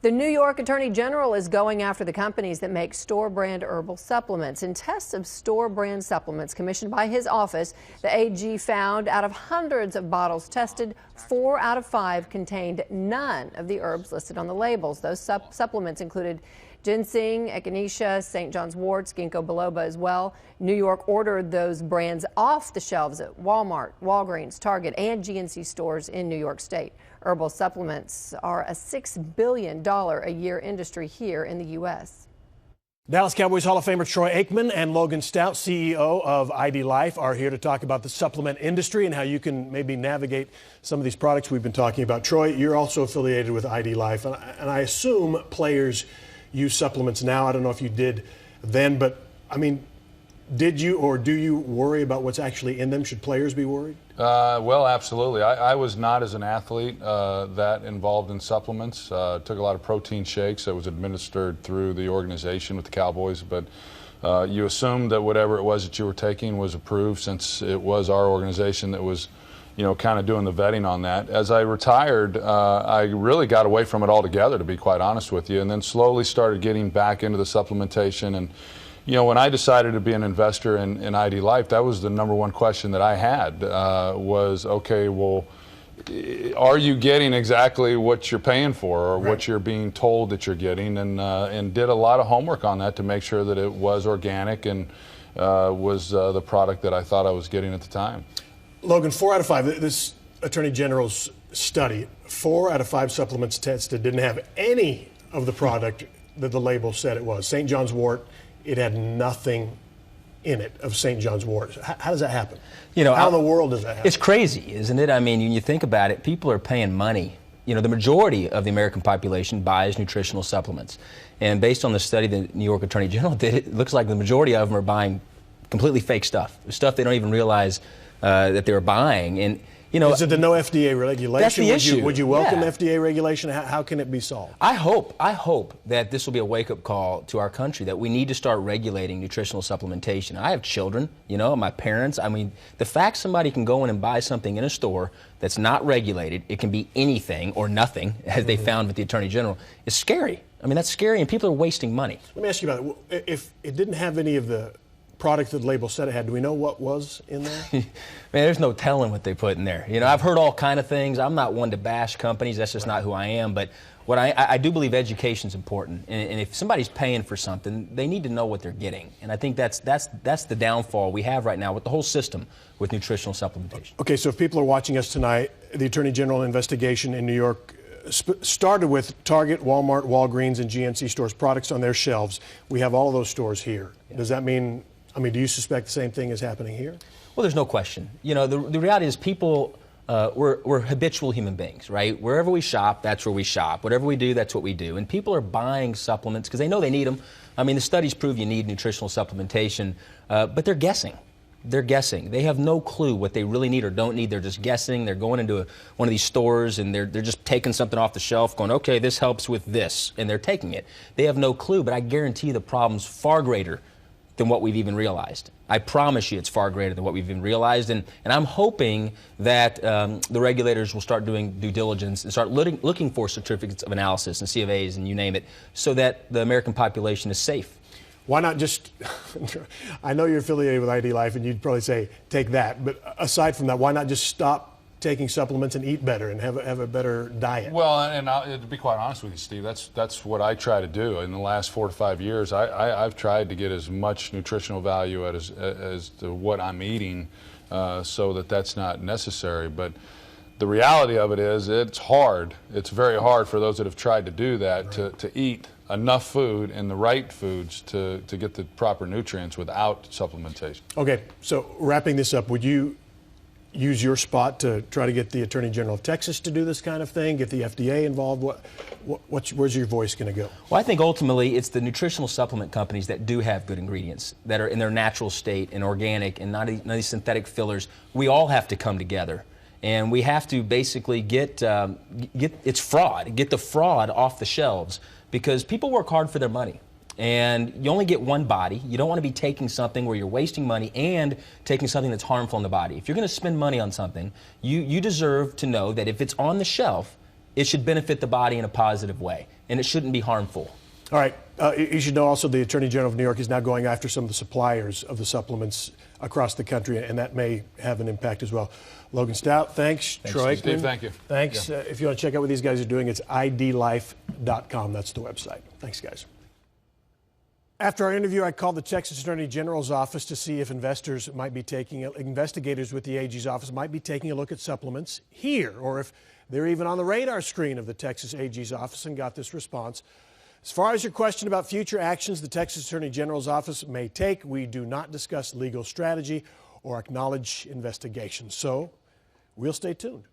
The New York Attorney General is going after the companies that make store-brand herbal supplements. In tests of store-brand supplements commissioned by his office, the AG found out of hundreds of bottles tested, 4 out of 5 contained none of the herbs listed on the labels. Those supplements included ginseng, echinacea, St. John's wort, ginkgo biloba as well. New York ordered those brands off the shelves at Walmart, Walgreens, Target, and GNC stores in New York State. Herbal supplements are a $6 billion a year industry here in the U.S. Dallas Cowboys Hall of Famer Troy Aikman and Logan Stout, CEO of ID Life, are here to talk about the supplement industry and how you can maybe navigate some of these products we've been talking about. Troy, you're also affiliated with ID Life, and I assume players use supplements now. I don't know if you did then, but I mean, did you or do you worry about what's actually in them? Should players be worried? Well, absolutely. I was not, as an athlete, that involved in supplements. Took a lot of protein shakes that was administered through the organization with the Cowboys, but you assumed that whatever it was that you were taking was approved, since it was our organization that was, kind of doing the vetting on that. As I retired, I really got away from it altogether, to be quite honest with you, and then slowly started getting back into the supplementation. And when I decided to be an investor in ID Life, that was the number one question that I had, was, okay, well, are you getting exactly what you're paying for, or right, what you're being told that you're getting? And did a lot of homework on that to make sure that it was organic and was the product that I thought I was getting at the time. Logan, 4 out of 5, this Attorney General's study, 4 out of 5 supplements tested didn't have any of the product that the label said it was. St. John's wort, it had nothing in it of St. John's wort. How does that happen? How in the world does that happen? It's crazy, isn't it? I mean, when you think about it, people are paying money. The majority of the American population buys nutritional supplements. And based on the study the New York Attorney General did, it looks like the majority of them are buying completely fake stuff they don't even realize that they're buying. And is it the no FDA regulation? That's the issue. Would you welcome FDA regulation? How can it be solved? I hope that this will be a wake-up call to our country, that we need to start regulating nutritional supplementation. I have children, my parents. I mean, the fact somebody can go in and buy something in a store that's not regulated, it can be anything or nothing, as they found with the Attorney General, is scary. I mean, that's scary, and people are wasting money. Let me ask you about it. If it didn't have any of the product that the label said it had, do we know what was in there? Man, there's no telling what they put in there. I've heard all kind of things. I'm not one to bash companies. That's just not who I am. But what I do believe education is important. And if somebody's paying for something, they need to know what they're getting. And I think that's the downfall we have right now with the whole system with nutritional supplementation. Okay, so if people are watching us tonight, the Attorney General investigation in New York started with Target, Walmart, Walgreens, and GNC stores, products on their shelves. We have all of those stores here. Yeah. Does that mean, do you suspect the same thing is happening here? Well, there's no question. The reality is people, we're habitual human beings, right? Wherever we shop, that's where we shop. Whatever we do, that's what we do. And people are buying supplements because they know they need them. The studies prove you need nutritional supplementation, but they're guessing. They're guessing. They have no clue what they really need or don't need. They're just guessing. They're going into one of these stores and they're just taking something off the shelf going, okay, this helps with this, and they're taking it. They have no clue, but I guarantee the problem's far greater than what we've even realized. I promise you it's far greater than what we've even realized, and I'm hoping that the regulators will start doing due diligence and start looking for certificates of analysis and C of A's and you name it, so that the American population is safe. Why not just, I know you're affiliated with ID Life and you'd probably say take that, but aside from that, why not just stop taking supplements and eat better and have a better diet? Well, and to be quite honest with you, Steve, that's what I try to do. In the last 4 to 5 years, I've tried to get as much nutritional value as to what I'm eating, so that's not necessary. But the reality of it is, it's hard. It's very hard for those that have tried to do that, right, to eat enough food and the right foods to get the proper nutrients without supplementation. Okay, so wrapping this up, would you use your spot to try to get the Attorney General of Texas to do this kind of thing, get the FDA involved? Where's your voice going to go? Well, I think ultimately it's the nutritional supplement companies that do have good ingredients, that are in their natural state and organic and not these synthetic fillers. We all have to come together. And we have to basically get the fraud off the shelves, because people work hard for their money. And you only get one body. You don't want to be taking something where you're wasting money and taking something that's harmful in the body. If you're going to spend money on something, you deserve to know that if it's on the shelf, it should benefit the body in a positive way, and it shouldn't be harmful. All right. You should know also the Attorney General of New York is now going after some of the suppliers of the supplements across the country, and that may have an impact as well. Logan Stout, thanks. Troy Steve, Aikman, thank you. Thanks. Yeah. If you want to check out what these guys are doing, it's idlife.com. That's the website. Thanks, guys. After our interview, I called the Texas Attorney General's office to see if investigators with the AG's office might be taking a look at supplements here, or if they're even on the radar screen of the Texas AG's office, and got this response. As far as your question about future actions the Texas Attorney General's office may take, we do not discuss legal strategy or acknowledge investigations. So we'll stay tuned.